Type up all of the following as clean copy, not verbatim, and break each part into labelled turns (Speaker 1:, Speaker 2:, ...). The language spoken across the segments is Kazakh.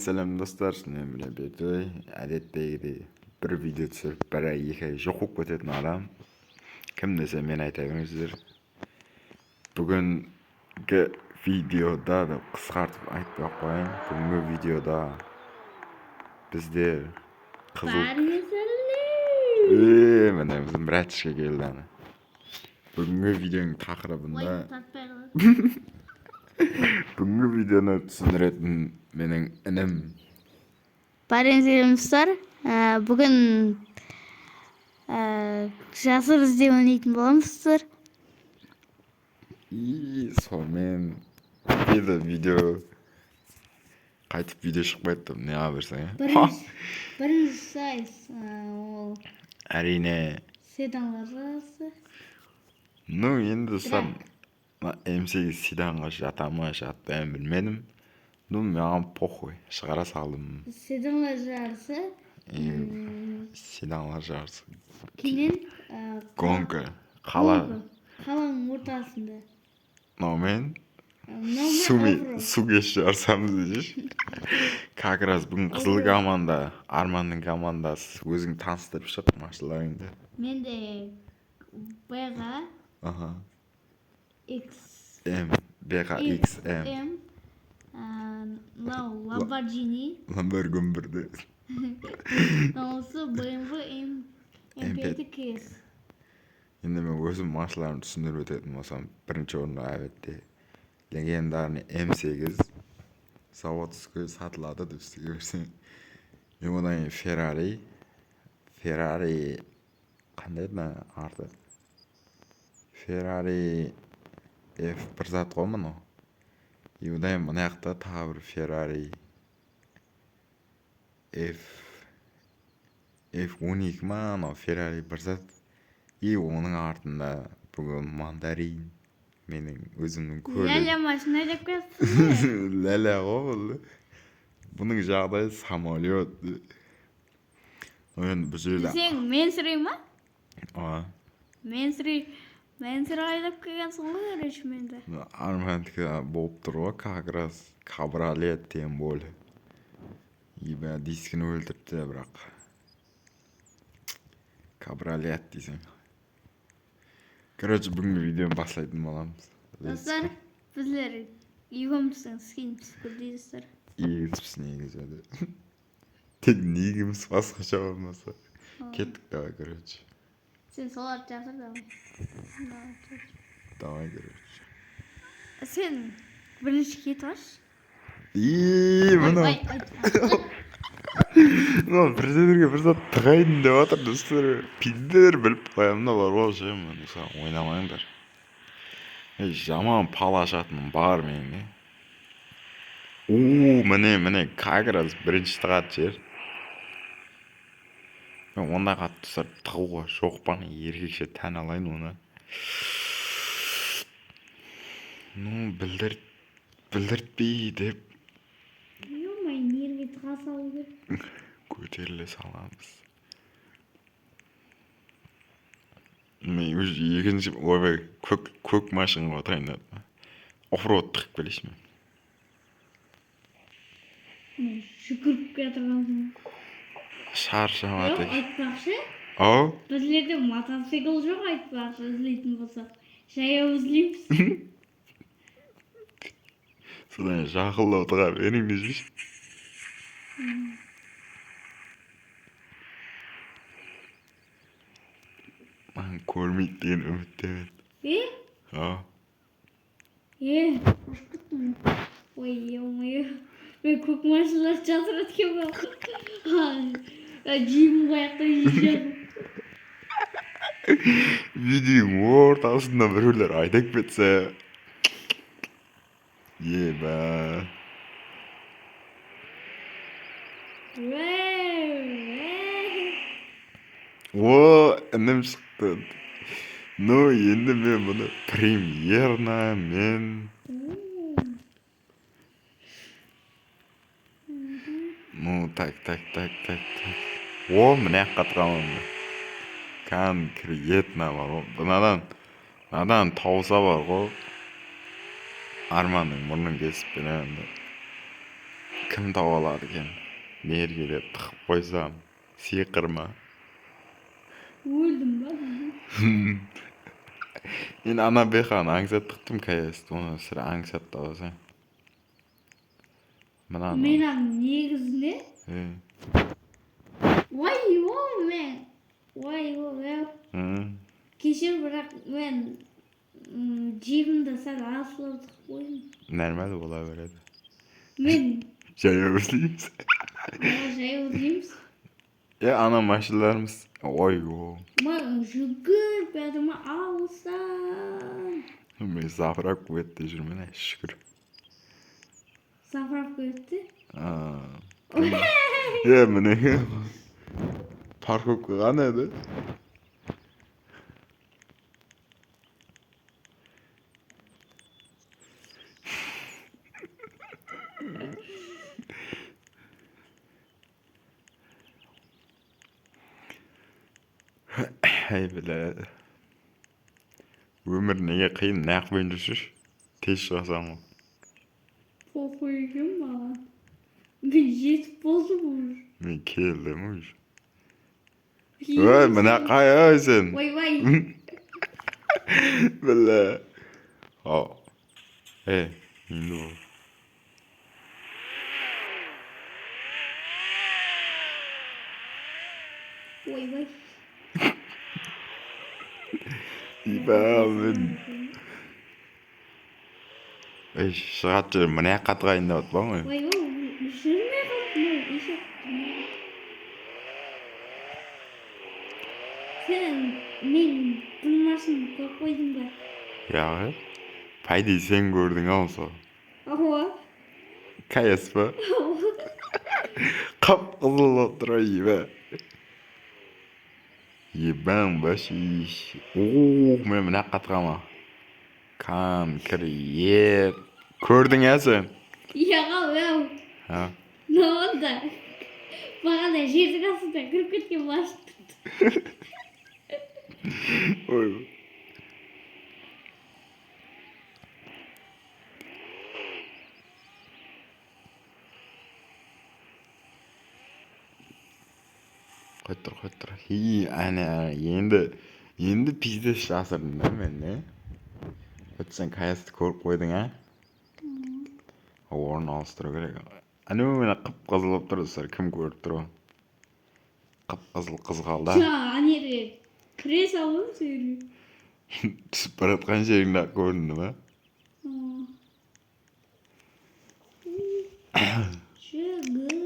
Speaker 1: Selam dostlar, men bilan Bertoy. Odatdagidek bir video tushirib, bir ay, 2 ay yo'q bo'lib ketadigan odam. Kim desa men aytaverasizlar. Bugungi videoda deb qisqartib aytib qo'yayim. Bugungi videoda bizda qizil mana bizim bratishga keldi. Bugungi videoning taqribida bugungi videoni tushuntiradigan mening inim.
Speaker 2: Barınızlar, bugün jasur izley oynaydigan bo'lamizlar.
Speaker 1: Sonmen video qaytib video chiqib ketdi. Ne yaparsang?
Speaker 2: Birinchi sayt ol
Speaker 1: Arina.
Speaker 2: sedanlar rası.
Speaker 1: Ну, endi sen MC'ga sedanға жатамы, жатпаймын bilmedim. Ну, маған похуй. Шығара салдым.
Speaker 2: Sedanlar rası.
Speaker 1: Sedanlar жарысы.
Speaker 2: Keyin
Speaker 1: Гонка. Қаланың
Speaker 2: ortasında.
Speaker 1: Men suga jarsamыз deyиш. Как раз бүгін қызыл команда, Арманның командасы өзің таныстырып шық машиналарыңды.
Speaker 2: Men de BG
Speaker 1: BX-M.
Speaker 2: Lamborghini. Dağısı BMW M5 KS.
Speaker 1: Endi men o'zim mashinalarni tushuntirib o'tayotgan bo'lsam, birinchi o'rinda albatta legendarniy M8 zavodskiy sotiladi deb istagan. Undan keyin Ferrari qanday arti? Ferrari F1 mana. Undan mana yoqda tag'ir Ferrari F12 mana Ferrari 1 оның артында бүгін мандарин менің өзімнің көлігім.
Speaker 2: Ләлә машина деп қойсың.
Speaker 1: Ләлә ғой. Бұның жағдайы самолет. Енді бұл жерде.
Speaker 2: Сен мен сұрай ма?
Speaker 1: Мен
Speaker 2: сұрай деп келгенсің ғой речменде.
Speaker 1: Армандікі болып тұр ғой, как раз кабриолет тем более. Ибә дискін өлтірді бірақ. Кабриолет дейсің. Короче, бүгінгі видеоны бастайтын боламыз.
Speaker 2: Достар, біздер үйгіміздің скиніміз көрдейсіздер.
Speaker 1: Егізбіз негізі. Тек негіміз басқаша болмаса. Кеттік, давай, короче.
Speaker 2: Сен соларды жасыр, давай.
Speaker 1: Давай, короче.
Speaker 2: Сен бірінші кетіп аш.
Speaker 1: Мұны. Ну, бірдерге бір зат тығайын деп атыр, достар. Пиндер біліп қоямын да бар ол жай, мен ойнамайыңдар. Жаман пал ашатыным бар менің. Міне, как раз бірінші тығат жер. Мен ондай қатты достар тығуға жоқ баны еркекше тән алайын оны. Ну, білдіртпей деп.
Speaker 2: Нерге тыға салу керек.
Speaker 1: Көтеріле саламыз. Мен уже екінші ойбай көк машинаға отырайын деді. Оффроуд тығып келейші мен.
Speaker 2: Жүгіріп кетіргенсің.
Speaker 1: Шаршамады.
Speaker 2: Жоқ, айтпақшы.
Speaker 1: Ау?
Speaker 2: Біздерде мотоцикл жоқ, айтпақшы, іздейтін болсақ. Жаяу іздейміз.
Speaker 1: Содан жақылдап тұға берің дейсіз. Маған көрмейді деген үміттемін.
Speaker 2: Қош күттім. Ой, ой, мен көк машиналар жатыр еткен болдым. Жиым қаяқта жиым.
Speaker 1: Видеоның ортасында біреулер айдап кетсе. Еба. О, інім шықты. Ну, енді мен бұны премьерна мен. Ну, так. О, міне қатырғанымды. Конкретно бар ғой. Бұнадан тауса бар ғой. Арманның мұрнын кесіп беремін. kim tavalar ekan? Nerga deb tiqib qo'ysam, seqirma.
Speaker 2: Öldüm bak.
Speaker 1: Men ana behan angsat tiqdim kayasda, onu sira angsat olsang. Mana.
Speaker 2: Menem negizine.
Speaker 1: He.
Speaker 2: Vay o men. Vay o ya. Keşir bırak ben cebimde sal asfalt koyayım.
Speaker 1: Normal bo'laveradi.
Speaker 2: Men
Speaker 1: Jayavuzlaymiz.
Speaker 2: şey olayım.
Speaker 1: Ya ana mashinalarimiz. Oygo.
Speaker 2: Ben şükür bedime alsam.
Speaker 1: Men zafrak quvvatda yurman, shukr.
Speaker 2: Safraf koydu.
Speaker 1: Ya mene. Parkok qani edi? Hey bile. Ömür nega qiyin, naq bo'yindasiz? Tez chiqasanmi?
Speaker 2: Pokuyum bana. Bir jet bozulur.
Speaker 1: Men keldim uj. Voy, mana qayoqsan?
Speaker 2: Vay vay.
Speaker 1: Bile. Ha. Endi bu.
Speaker 2: Vay vay.
Speaker 1: İbamın. Şahatçı, mana qatqayın deb atmamı?
Speaker 2: Vay vay. Düşürme bakma. İşe. Sen men bilmasın koydum da.
Speaker 1: Ya. Paydi sen gördün olsa.
Speaker 2: Aha.
Speaker 1: Kayas mı? Qap qızıl oturayım be. Yibam başı iş. Men mana qatqama. Kan, kir, yer. Gördün ya sen?
Speaker 2: Ya ya.
Speaker 1: Ha.
Speaker 2: Ne oldu? Bana da jet kasıda kırkıt gibi bastı.
Speaker 1: Oy. Qo'ytir. Ana endi pizza shasirdim men ne? Sen kayasni ko'rib qo'yding a? O'rni olishtirib kerak. Ana meni qip-qizil bo'lib turibsizlar, kim ko'rib turibdi? Qip-qizil qizg'alda.
Speaker 2: Ya aneri. Kres alın söylüyor.
Speaker 1: Tushib borayotgan sheringda ko'rindimi?
Speaker 2: Sugar.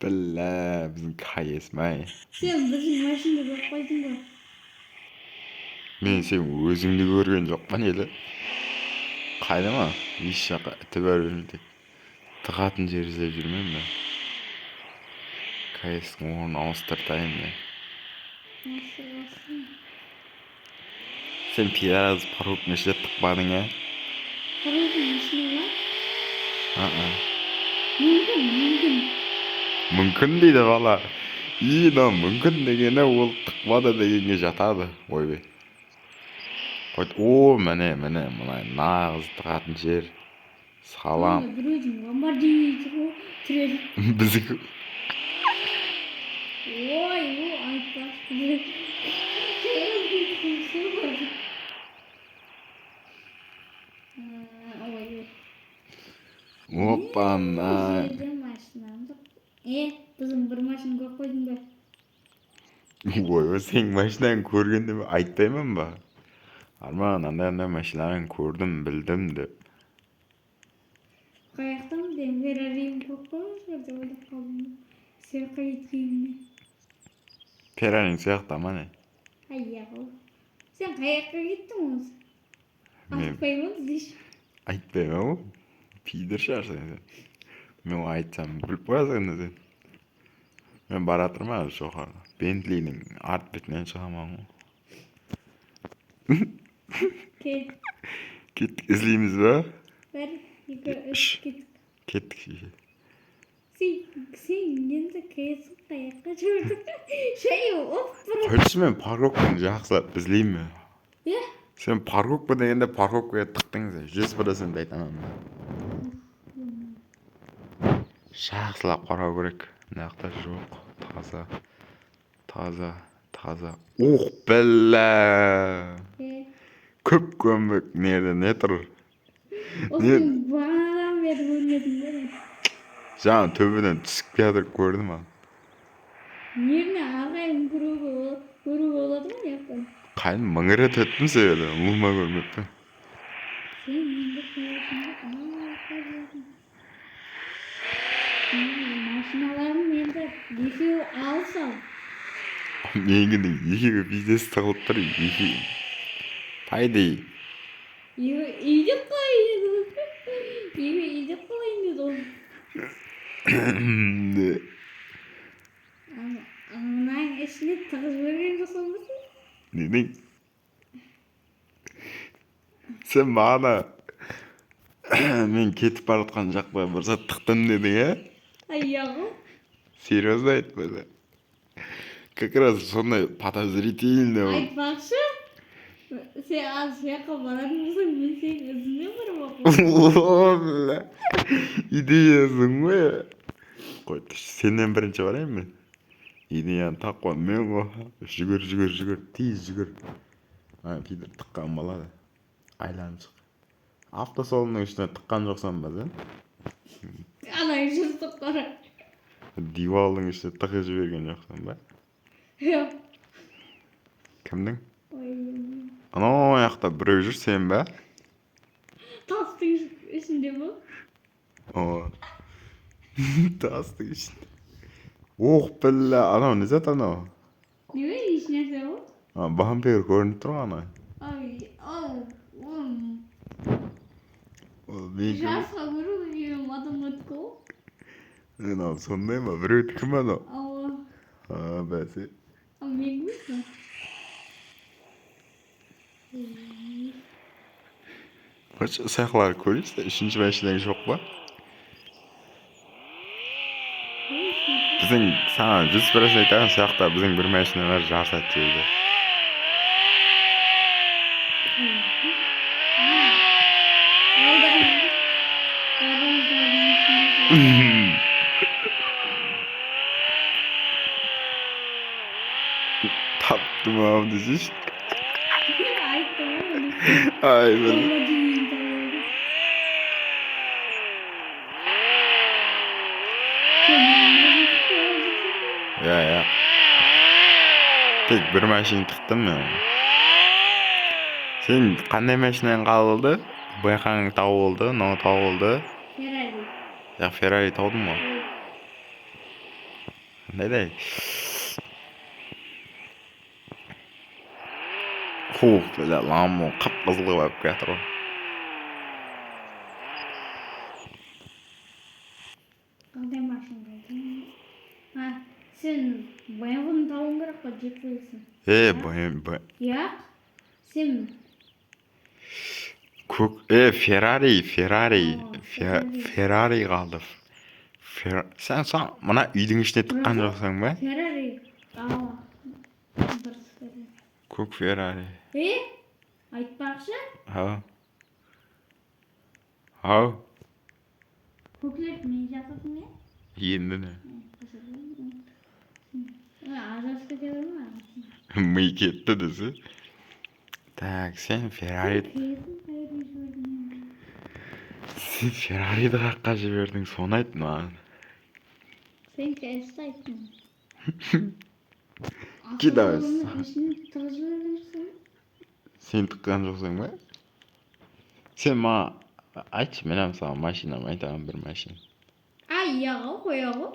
Speaker 1: Billa, bizning kayasmay.
Speaker 2: Sen bizim maşında bak koydun da.
Speaker 1: Men sen o'zingni ko'rgan yo'qman edi. Qaydama? Ish shaqa itibarmidi. Tiqatni jerizlab yurmayman. Kayasni o'rni olishtirtayim men.
Speaker 2: Nasıl olsun?
Speaker 1: Sen piyoz parokni ishlab tiqmading a?
Speaker 2: Parayı işine var. Mümkün.
Speaker 1: Mumkin deydi bola. Inom mumkin degani ol tiqmadi deganga jatadi. Voy. O mana nag'iz tiqatni jer. Salam.
Speaker 2: Друзья, бомбардируйте. Трель.
Speaker 1: Bizni
Speaker 2: Ой, ай, пошли. Ой.
Speaker 1: Опана.
Speaker 2: Bizim bir maşın koydum da.
Speaker 1: Voy, sen mashinani ko'rganda aytmayman-ba. Arman, anday mashinani ko'rdim, bildim deb.
Speaker 2: Qayaqdan dem verarayım kokmuş orada o'ylab qoldim. Serqa yetganini.
Speaker 1: Peraning siyoqda mana.
Speaker 2: Hayyago. Sen qayoqqa ketding o'zi?
Speaker 1: Men
Speaker 2: Aytmayman deyish.
Speaker 1: aytmayman-ku. Piydirsharsan sen. Men aytsam bilib qo'yasan sen. Men baratirman shu yoqqa. Bentley'ning art betidan chiqaman. Ketdik, izlaymizmi?
Speaker 2: Ver, git.
Speaker 1: Ketdik.
Speaker 2: Sen endi qayoqqa chiqding? Şey of.
Speaker 1: Qo'yishman, parokni yaxshilab izlaymi?
Speaker 2: Ya?
Speaker 1: Sen parokka deganda parokka tiqding sen. 100% aytaman men. Жақсылап қарау керек. Мына жақта жоқ. Таза. Ух, бәллә. Көп көмбек нерде не тұр?
Speaker 2: Осының бағанадан бері көрмедім бе?
Speaker 1: Жаңа төбеден түсіп келатыр көрдім ма?
Speaker 2: Неріне ағайын көруге болады ма яқтан?
Speaker 1: Қайын мың рет өттім себебі, ұлыма көрмеппін.
Speaker 2: Сен енді қоясыңды машиналарым енді екеуі алсам.
Speaker 1: Менгінің екеуі бизнес тығылып тұр, екеуі. Пайды.
Speaker 2: Үйде қойын еді ол. Ананың ішіне тығыз берген жоқсан бісің?
Speaker 1: Недің? Сен мағана мен кетіп баратқан жақпай бір сәт тықтым дедің, ә?
Speaker 2: Аяғы?
Speaker 1: Серьезно айтпады. Как раз сондай подозрительный ол.
Speaker 2: Айтпақшы, сен аз жаққа баратын болсаң, мен сен өзіңе барып оқу.
Speaker 1: О, бля. Идеясың ғой. Қой, сенен бірінші барайын мен. Идеяны таққан мен ғой. Жүгір. Тез жүгір. Пидір тыққан болады. Айланып шық. Автосолының ішіне тыққан жоқсан ба, сен?
Speaker 2: Анай жұрттық қара.
Speaker 1: Дивалдың ішіне тықы жіберген жоқсан ба?
Speaker 2: Жоқ.
Speaker 1: Кімдің? Анау аяқта біреу жүр, сен ба?
Speaker 2: Тастың ішінде бұл?
Speaker 1: О. Тастың ішінде. Оқ, білі, анау не зат анау?
Speaker 2: Неге еш нәрсе бұл?
Speaker 1: Бампер көрініп тұр ана.
Speaker 2: Жасқа көру деген математика ғой.
Speaker 1: Анау сондай ма? Біреу кім анау? Бәсе.
Speaker 2: Мен көрсің.
Speaker 1: Сақлар көресіз, үшінші машинаң жоқ па? Біздің саған 100% айтаған сияқты біздің бір машиналар жасады жерде. Таптым ау десейші. Ай, біл. Ja. Тек бір машина тықтым мен. Сен қандай машинаң қалды? Байқаң тауылды, мынау тауылды.
Speaker 2: Феррари.
Speaker 1: Феррари таудың ба? Қандайдай? Хух, бля, ламбо қып-қызыл болып кетір ғой.
Speaker 2: Қандай машина? Сен баяғын тауын керек қой, жеп қойсың. Ja? Сен?
Speaker 1: Феррари қалды. Сен мына үйдің ішіне тыққан жоқсың ба?
Speaker 2: Феррари.
Speaker 1: Көк Феррари.
Speaker 2: Айтпақшы?
Speaker 1: Ау.
Speaker 2: Көклеп мен жататын не?
Speaker 1: Енді не?
Speaker 2: Ажас кете ма?
Speaker 1: Ми кетті десе. Так, сен Феррариді қаққа жібердің, соны айт маған.
Speaker 2: Сен кәсті айттың.
Speaker 1: Кидайыз.
Speaker 2: Сен
Speaker 1: тыққан жоқсың ба? Сен маған айтшы, мен саған машинам айтаған бір машина.
Speaker 2: Яғы қояғы.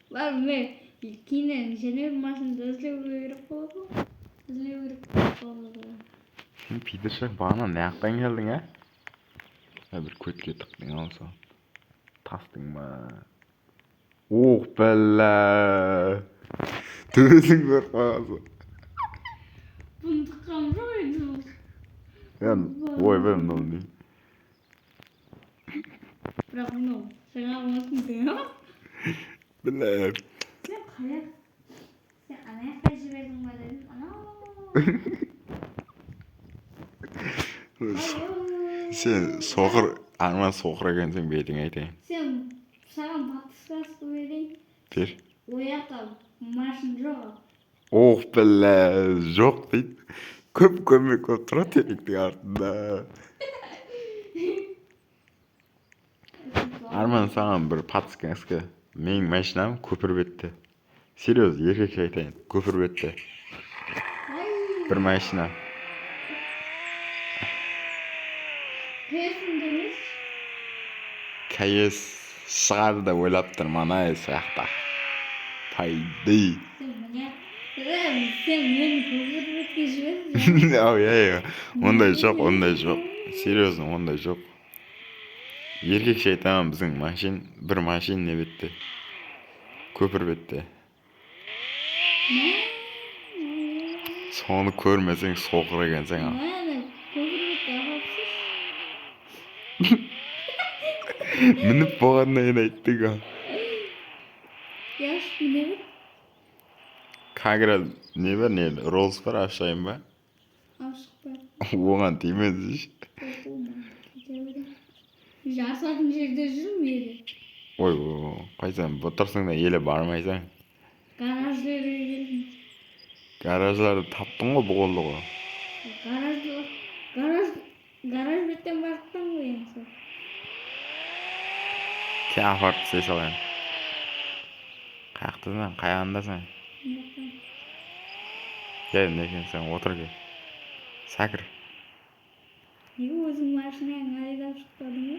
Speaker 2: Бар мен кейінен және машинды іздеу керек болады.
Speaker 1: Пидіршік бағана не ақтан келдің, ә? Бір көтке тықтың алса. Тастың ба? Оқ, бәлі. Төбесің бөр қағасы.
Speaker 2: Бұны тыққам жоқ еді.
Speaker 1: Ой, бәлім дауын дейм.
Speaker 2: Бірақ мұны жаңа ұмытын дейм, а?
Speaker 1: Білем.
Speaker 2: Сен қаяқ? Сен анаяққа жібердің ба дедің?
Speaker 1: Сен соқыр, аңнан соқыр екенсің бетің айтайын.
Speaker 2: Сен саған iltifatı vereyim.
Speaker 1: Ber.
Speaker 2: O yoqda mashina yo'q.
Speaker 1: Oh billa, yo'q deydi. Ko'p ko'mak bo'lib turadi terikning ortida. Arman sana bir подсказка. Mening mashinam ko'pirbetda. Серьезно, erkakcha aytayin, ko'pirbetda. Bir mashina.
Speaker 2: Kesin demiş.
Speaker 1: KS шығады деп ойлап тұрмын, ана сияқты. Пойди.
Speaker 2: Sen beni ko'pirib keşfettin.
Speaker 1: Ой, ондай жоқ. Серьезно, ондай жоқ. Еркекше айтамын, біздің бір машин не бетте. Көпір бетте. Соны көрмесең соқыр екенсің. Мініп болғаннан кейін айттың.
Speaker 2: Яш не бер?
Speaker 1: Кагра не бер, не Rolls бар, ашайын ба?
Speaker 2: Ашықпа.
Speaker 1: Оған тимеді.
Speaker 2: Жасатын жерде жүрмейді.
Speaker 1: Ой, қайсаң, бұтырсың да еле бармайсың.
Speaker 2: Гаражлерге келдім.
Speaker 1: Гаражларды таптың ғой бұғылды ғой.
Speaker 2: Гараж беттен барттың ғой енді.
Speaker 1: Ке апарып істей салайын. Қаяқтасың, қаяғындасың? Кел, не екенсің, отыр кел. Сәкір.
Speaker 2: Неге өзің машинаң айдап шықпадың ба?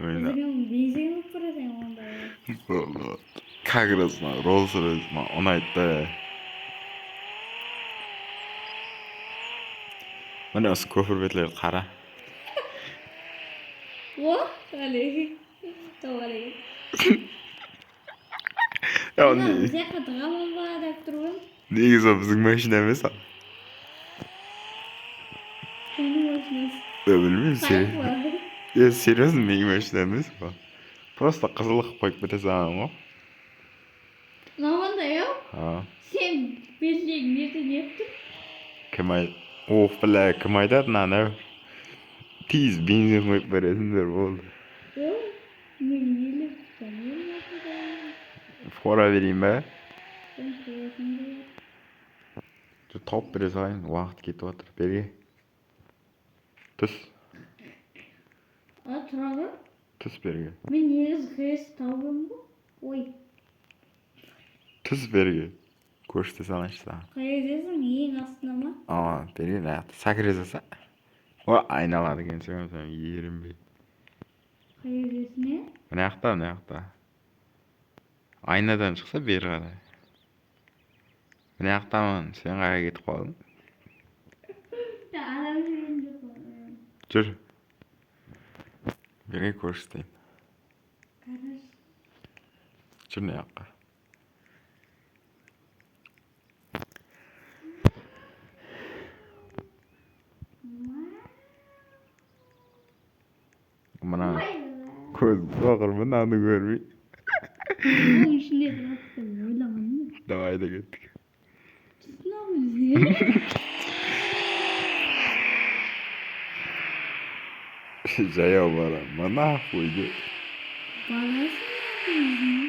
Speaker 2: Өзіңе бензин алып барасың онда.
Speaker 1: Как раз Rolls-Royce ұнайды. Міне осы көпір бетлерді қара.
Speaker 2: О, әлеге. Тауарege.
Speaker 1: Бұл
Speaker 2: жаққа тығамын ба деп тұрмын.
Speaker 1: негізі біздің машина емес.
Speaker 2: Оның машинасы.
Speaker 1: Білмеймін,
Speaker 2: Сайқы.
Speaker 1: серьезно, менің машина емес па. Просто қызылық қойып кете саламын ғой.
Speaker 2: Наманда еу? Сен белгілеген ертең еттің?
Speaker 1: Кім айтты? Оқ, бля, кім айтады наны? Тез бензин қойып бересіңдер болды.
Speaker 2: Мен еліп тұрмын.
Speaker 1: Фора берейін ба?
Speaker 2: Сен қоясың.
Speaker 1: Тауып бере салайын, уақыт кетіп отыр. Берге. Түс.
Speaker 2: Тұрады?
Speaker 1: Түс берге.
Speaker 2: Мен негіз қайсы тауым ба? Ой.
Speaker 1: Түс берге. Көрсете салайыншы саған.
Speaker 2: Қайдесің ең астына ма?
Speaker 1: Берге аяқты. Сәкіре заса. Айналады екенсің, ерінбей.
Speaker 2: Қайдесіне?
Speaker 1: Мына жақта. Айнадан шықса бері қарай. Мына жақтамын, сен қайда кетіп қалдың?
Speaker 2: Адам жүрген жоқ.
Speaker 1: Жүр. Берге көрсетейін.
Speaker 2: Гараж.
Speaker 1: Жүр мына жаққа. Мына көз соқыр мынаны көрмей.
Speaker 2: Оның ішінде тұрады деп ойламадым.
Speaker 1: Давай да кеттік. Жаяу барам, мына қойды.
Speaker 2: Барасың.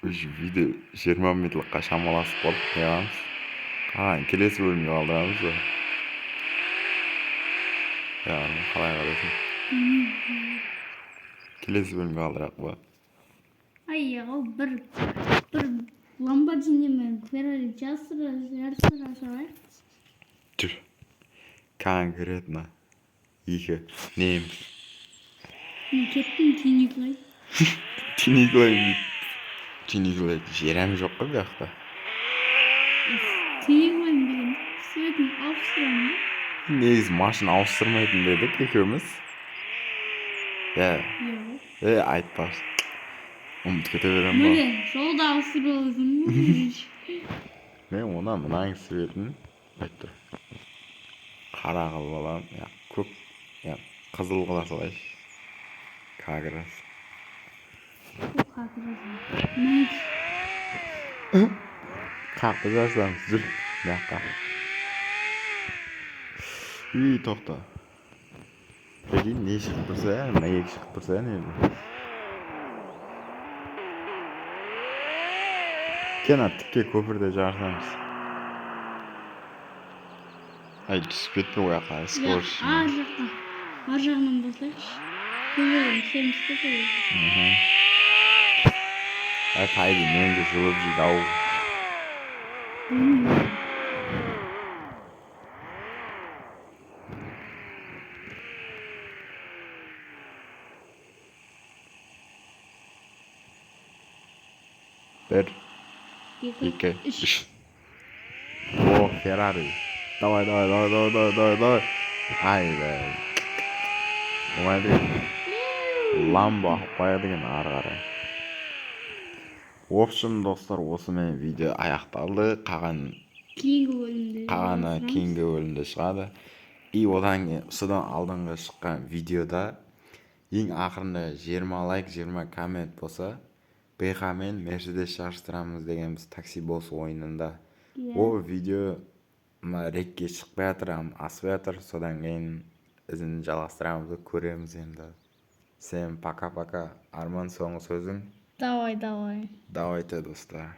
Speaker 1: Үш видео 20 минутлыққа шамаласып болып қоямыз. Келесі бөлімге қалдырамыз ба? Қалай қарайсың? Келесі бөлімге қалдырақ ба?
Speaker 2: Bir Lamborghini mi? Ferrari жарыстыра салайық.
Speaker 1: Жүр. Конкретно. Екі. Неміз.
Speaker 2: Кеттің Тиниклай.
Speaker 1: Тиниклай жерем жоқ қой бұл жақта.
Speaker 2: Тиниклай деген светін ауыстырамын.
Speaker 1: Негізі машина ауыстырмайтын дедік екеуміз. Айтпас. Ұмыт кете берем ба?
Speaker 2: Міне, жолда ауыстырылысың.
Speaker 1: Мен мұнаң светін айттыр. Қара қылып алам, көк, қызыл қыла салайшы. Каграс. Қақты жасамыз, жүр. Жаққа. Тоқта. Прикинь, не шығып тұрса, мына екі шығып тұрса, не? тікке көпірде жарысамыз. Ай, түсіп кетпе ол жаққа, скорость.
Speaker 2: ар жаққа. Ар жағынан бастайықшы. Көбейген семізді көбейген.
Speaker 1: Ай, қайды, менде жылып жейді ау. Bir, iki, üç. О, Феррари. Давай. Haydi. Оңай деген. Ламбо қоя деген ары қарай. Общем, достар, осымен видео аяқталды. Қағаны кейінгі бөлімде шығады. И содан алдыңғы шыққан видеода ең ақырында 20 лайк, 20 коммент болса, БХ мен Мерседес шарыштырамыз дегенбіз такси босс ойынында. Ол видео рекке шықпай жатыр, асып жатыр. Содан кейін ізін жалғастырамыз, көреміз енді. Всем пока-пока. Арман, соңғы сөзің?
Speaker 2: Давай.
Speaker 1: Давайте, достар.